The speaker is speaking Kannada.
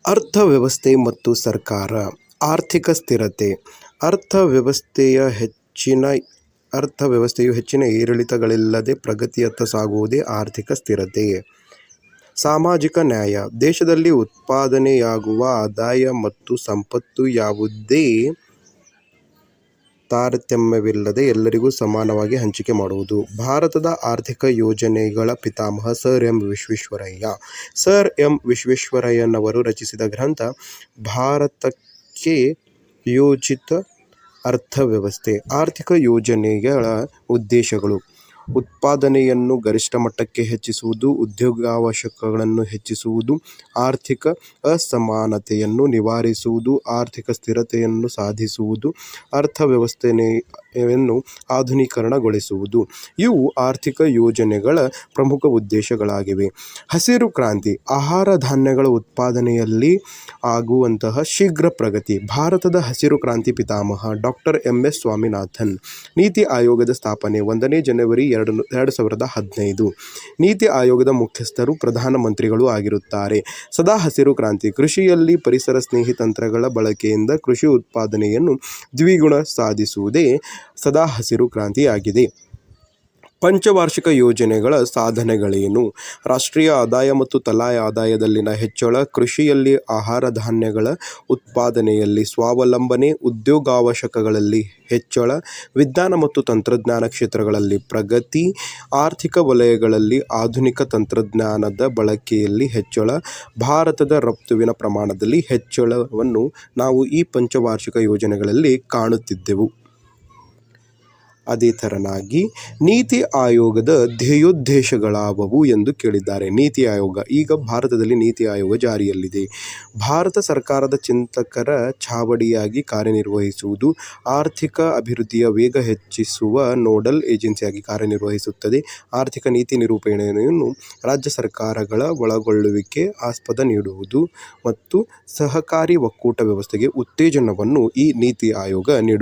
ಅರ್ಥವ್ಯವಸ್ಥೆ ಮತ್ತು ಸರ್ಕಾರ. ಆರ್ಥಿಕ ಸ್ಥಿರತೆ. ಅರ್ಥವ್ಯವಸ್ಥೆಯು ಹೆಚ್ಚಿನ ಏರಿಳಿತಗಳಿಲ್ಲದೆ ಪ್ರಗತಿಯತ್ತ ಸಾಗುವುದೇ ಆರ್ಥಿಕ ಸ್ಥಿರತೆ. ಸಾಮಾಜಿಕ ನ್ಯಾಯ. ದೇಶದಲ್ಲಿ ಉತ್ಪಾದನೆಯಾಗುವ ಆದಾಯ ಮತ್ತು ಸಂಪತ್ತು ಯಾವುದೇ ತಾರತಮ್ಯವಿಲ್ಲದೆ ಎಲ್ಲರಿಗೂ ಸಮಾನವಾಗಿ ಹಂಚಿಕೆ ಮಾಡುವುದು. ಭಾರತದ ಆರ್ಥಿಕ ಯೋಜನೆಗಳ ಪಿತಾಮಹ sir M Visvesvaraya. Sir M ವಿಶ್ವೇಶ್ವರಯ್ಯನವರು ರಚಿಸಿದ ಗ್ರಂಥ ಭಾರತಕ್ಕೆ ಯೋಜಿತ ಅರ್ಥವ್ಯವಸ್ಥೆ. ಆರ್ಥಿಕ ಯೋಜನೆಗಳ ಉದ್ದೇಶಗಳು: ಉತ್ಪಾದನೆಯನ್ನು ಗರಿಷ್ಠ ಮಟ್ಟಕ್ಕೆ ಹೆಚ್ಚಿಸುವುದು, ಉದ್ಯೋಗಾವಕಾಶಗಳನ್ನು ಹೆಚ್ಚಿಸುವುದು, ಆರ್ಥಿಕ ಅಸಮಾನತೆಯನ್ನು ನಿವಾರಿಸುವುದು, ಆರ್ಥಿಕ ಸ್ಥಿರತೆಯನ್ನು ಸಾಧಿಸುವುದು, ಅರ್ಥವ್ಯವಸ್ಥೆಯನ್ನು ಆಧುನೀಕರಣಗೊಳಿಸುವುದು. ಇವು ಆರ್ಥಿಕ ಯೋಜನೆಗಳ ಪ್ರಮುಖ ಉದ್ದೇಶಗಳಾಗಿವೆ. ಹಸಿರು ಕ್ರಾಂತಿ. ಆಹಾರ ಧಾನ್ಯಗಳ ಉತ್ಪಾದನೆಯಲ್ಲಿ ಆಗುವಂತಹ ಶೀಘ್ರ ಪ್ರಗತಿ. ಭಾರತದ ಹಸಿರು ಕ್ರಾಂತಿ ಪಿತಾಮಹ ಡಾ ಎಂ ಎಸ್ ಸ್ವಾಮಿನಾಥನ್. ನೀತಿ ಆಯೋಗದ ಸ್ಥಾಪನೆ 1ನೇ ಜನವರಿ 2015. ನೀತಿ ಆಯೋಗದ ಮುಖ್ಯಸ್ಥರು ಪ್ರಧಾನಮಂತ್ರಿಗಳು ಆಗಿರುತ್ತಾರೆ. ಸದಾ ಹಸಿರು ಕ್ರಾಂತಿ. ಕೃಷಿಯಲ್ಲಿ ಪರಿಸರ ಸ್ನೇಹಿ ತಂತ್ರಗಳ ಬಳಕೆಯಿಂದ ಕೃಷಿ ಉತ್ಪಾದನೆಯನ್ನು ದ್ವಿಗುಣ ಸಾಧಿಸುವುದೇ ಸದಾ ಹಸಿರು ಕ್ರಾಂತಿಯಾಗಿದೆ. ಪಂಚವಾರ್ಷಿಕ ಯೋಜನೆಗಳ ಸಾಧನೆಗಳೇನು? ರಾಷ್ಟ್ರೀಯ ಆದಾಯ ಮತ್ತು ತಲಾ ಆದಾಯದಲ್ಲಿನ ಹೆಚ್ಚಳ, ಕೃಷಿಯಲ್ಲಿ ಆಹಾರ ಧಾನ್ಯಗಳ ಉತ್ಪಾದನೆಯಲ್ಲಿ ಸ್ವಾವಲಂಬನೆ, ಉದ್ಯೋಗಾವಕಾಶಗಳಲ್ಲಿ ಹೆಚ್ಚಳ, ವಿಜ್ಞಾನ ಮತ್ತು ತಂತ್ರಜ್ಞಾನ ಕ್ಷೇತ್ರಗಳಲ್ಲಿ ಪ್ರಗತಿ, ಆರ್ಥಿಕ ವಲಯಗಳಲ್ಲಿ ಆಧುನಿಕ ತಂತ್ರಜ್ಞಾನದ ಬಳಕೆಯಲ್ಲಿ ಹೆಚ್ಚಳ, ಭಾರತದ ರಫ್ತುವಿನ ಪ್ರಮಾಣದಲ್ಲಿ ಹೆಚ್ಚಳವನ್ನು ನಾವು ಈ ಪಂಚವಾರ್ಷಿಕ ಯೋಜನೆಗಳಲ್ಲಿ ಕಾಣುತ್ತಿದ್ದೆವು. ಅದೇ ತೆರನಾಗಿ ನೀತಿ ಆಯೋಗದ ಧ್ಯೇಯೋದ್ದೇಶಗಳಾವವು ಎಂದು ಕೇಳಿದ್ದಾರೆ. ನೀತಿ ಆಯೋಗ. ಈಗ ಭಾರತದಲ್ಲಿ ನೀತಿ ಆಯೋಗ ಜಾರಿಯಲ್ಲಿದೆ. ಭಾರತ ಸರ್ಕಾರದ ಚಿಂತಕರ ಚಾವಡಿಯಾಗಿ ಕಾರ್ಯನಿರ್ವಹಿಸುವುದು, ಆರ್ಥಿಕ ಅಭಿವೃದ್ಧಿಯ ವೇಗ ಹೆಚ್ಚಿಸುವ ನೋಡಲ್ ಏಜೆನ್ಸಿಯಾಗಿ ಕಾರ್ಯನಿರ್ವಹಿಸುತ್ತದೆ. ಆರ್ಥಿಕ ನೀತಿ ನಿರೂಪಣೆಯನ್ನು ರಾಜ್ಯ ಸರ್ಕಾರಗಳ ಒಳಗೊಳ್ಳುವಿಕೆಗೆ ಆಸ್ಪದ ನೀಡುವುದು ಮತ್ತು ಸಹಕಾರಿ ಒಕ್ಕೂಟ ವ್ಯವಸ್ಥೆಗೆ ಉತ್ತೇಜನವನ್ನು ಈ ನೀತಿ ಆಯೋಗ ನೀಡುತ್ತದೆ.